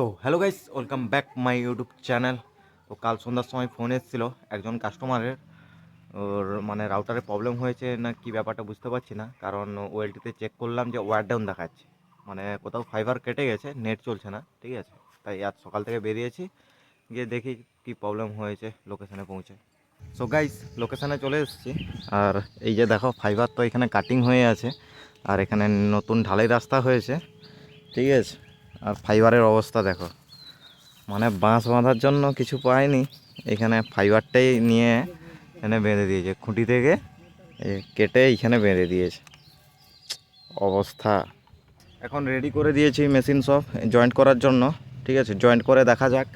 তো hello guys, welcome back my YouTube channel. তো কাল সন্ধ্যার সময় ফোন এসেছিলো একজন কাস্টমারের। ওর মানে রাউটারে প্রবলেম হয়েছে না কি ব্যাপারটা বুঝতে পারছি না, কারণ ওয়েলটিতে চেক করলাম যে ওয়্যার ডাউন দেখাচ্ছে, মানে কোথাও ফাইবার কেটে গেছে, নেট চলছে না। ঠিক আছে, তাই আজ সকাল থেকে বেরিয়েছি, গিয়ে দেখি কি প্রবলেম হয়েছে লোকেশানে পৌঁছে। সো গাইস, লোকেশানে চলে এসেছি। আর এই যে দেখো, ফাইবার তো এখানে কাটিং হয়ে আছে, আর এখানে নতুন ঢালাই রাস্তা হয়েছে। ঠিক আছে, আর ফাইবারের অবস্থা দেখো, মানে বাঁশ বাঁধার জন্য কিছু পায়নি, এখানে ফাইবারটাই নিয়ে এখানে বেঁধে দিয়েছে, খুঁটি থেকে কেটে এখানে বেঁধে দিয়েছে। অবস্থা এখন রেডি করে দিয়েছি মেশিন সব জয়েন্ট করার জন্য। ঠিক আছে, জয়েন্ট করে দেখা যাক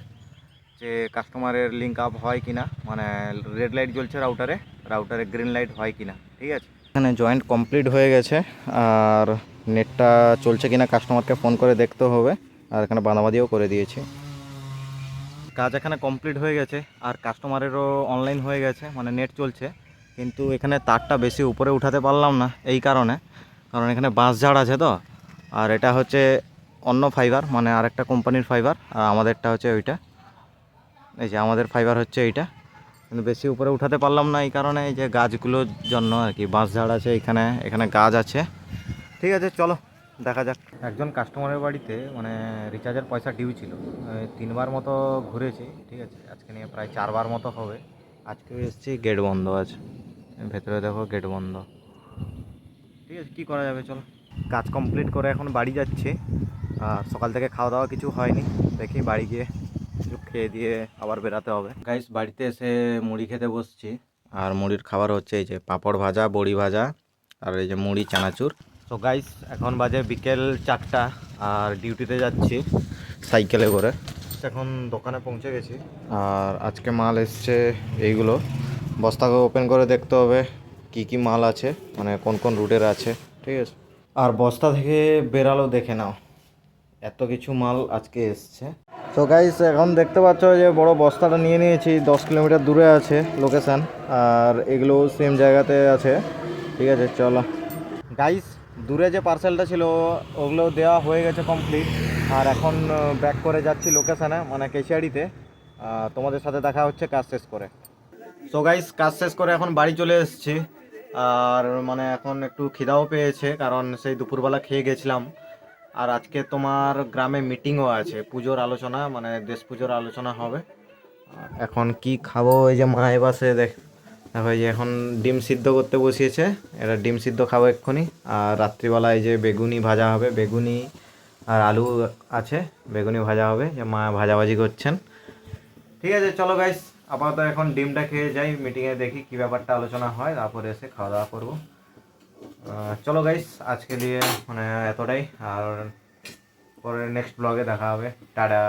যে কাস্টমারের লিঙ্ক আপ হয় কিনা, মানে রেড লাইট জ্বলছে রাউটারে, রাউটারে গ্রিন লাইট হয় কিনা। ঠিক আছে, এখানে জয়েন্ট কমপ্লিট হয়ে গেছে, আর নেটটা চলছে কিনা কাস্টমারকে ফোন করে দেখতে হবে। আর এখানে বাঁধাবাঁধিও করে দিয়েছি। কাজ এখানে কমপ্লিট হয়ে গেছে, আর কাস্টমারেরও অনলাইন হয়ে গেছে, মানে নেট চলছে। কিন্তু এখানে তারটা বেশি উপরে উঠাতে পারলাম না, এই কারণে, কারণ এখানে বাঁশ ঝাড় আছে তো। আর এটা হচ্ছে অন্য ফাইবার, মানে আরেকটা কোম্পানির ফাইবার, আর আমাদেরটা হচ্ছে ওইটা। এই যে আমাদের ফাইবার হচ্ছে এইটা, কিন্তু বেশি উপরে উঠাতে পারলাম না, এই কারণে এই যে গাছগুলোর জন্য আর কি। বাঁশ ঝাড় আছে এখানে, এখানে গাছ আছে। ঠিক আছে, চলো দেখা যাক। একজন কাস্টমারের বাড়িতে মানে রিচার্জের পয়সা ডিউ ছিল, 3বার মতো ঘুরেছি। ঠিক আছে, আজকে নিয়ে প্রায় 4বার মতো হবে। আজকেও এসেছি, গেট বন্ধ আছে, ভেতরে দেখো গেট বন্ধ। ঠিক আছে, কী করা যাবে, চলো। কাজ কমপ্লিট করে এখন বাড়ি যাচ্ছি। আর সকাল থেকে খাওয়া দাওয়া কিছু হয়নি, দেখি বাড়ি গিয়ে কিছু খেয়ে দিয়ে আবার বেরাতে হবে। গাইস, বাড়িতে এসে মুড়ি খেতে বসছি। আর মুড়ির খাবার হচ্ছে এই যে পাঁপড় ভাজা, বড়ি ভাজা, আর এই যে মুড়ি চানাচুর। তো গাইস, এখন বাজে বিকেল 4টা, আর ডিউটিতে যাচ্ছি সাইকেলে করে। এখন দোকানে পৌঁছে গেছি, আর আজকে মাল এসছে এইগুলো। বস্তাকে ওপেন করে দেখতে হবে কি কি মাল আছে, মানে কোন কোন রুটের আছে। ঠিক আছে, আর বস্তা থেকে বেরালো দেখে নাও, এত কিছু মাল আজকে এসছে। তো গাইস, এখন দেখতে পাচ্ছ যে বড় বস্তাটা নিয়ে নিয়েছি, 10 কিলোমিটার দূরে আছে লোকেশান, আর এগুলো সেম জায়গাতে আছে। ঠিক আছে, চলো। গাইস, দূরে যে পার্সেলটা ছিল ওগুলো দেওয়া হয়ে গেছে কমপ্লিট, আর এখন ব্যাক করে যাচ্ছি লোকেশানে, মানে কেশিয়াড়িতে। তোমাদের সাথে দেখা হচ্ছে কাজ শেষ করে। সো গাইস, কাজ শেষ করে এখন বাড়ি চলে এসেছি। আর মানে এখন একটু খিদাও পেয়েছে, কারণ সেই দুপুরবেলা খেয়ে গেছিলাম। আর আজকে তোমার গ্রামে মিটিংও আছে, পুজোর আলোচনা, মানে দেশ পুজোর আলোচনা হবে। এখন কি খাবো, এই যে মায়ের পাশে দেখো, এই যে এখন ডিম সিদ্ধ করতে বসিয়েছে, এটা ডিম সিদ্ধ খাবো এক্ষুনি। আর রাত্রিবেলায় যে বেগুনি ভাজা হবে, বেগুনি আর আলু আছে, বেগুনি ভাজা হবে, যে মা ভাজাভাজি করছেন। ঠিক আছে, চলো গাইস, আপাতত এখন ডিমটা খেয়ে যাই, মিটিংয়ে দেখি কী ব্যাপারটা আলোচনা হয়, তারপরে এসে খাওয়া দাওয়া করবো। চলো গাইস, আজকে দিয়ে মানে এতটাই, আর পরে নেক্সট ব্লগে দেখা হবে। টাটা।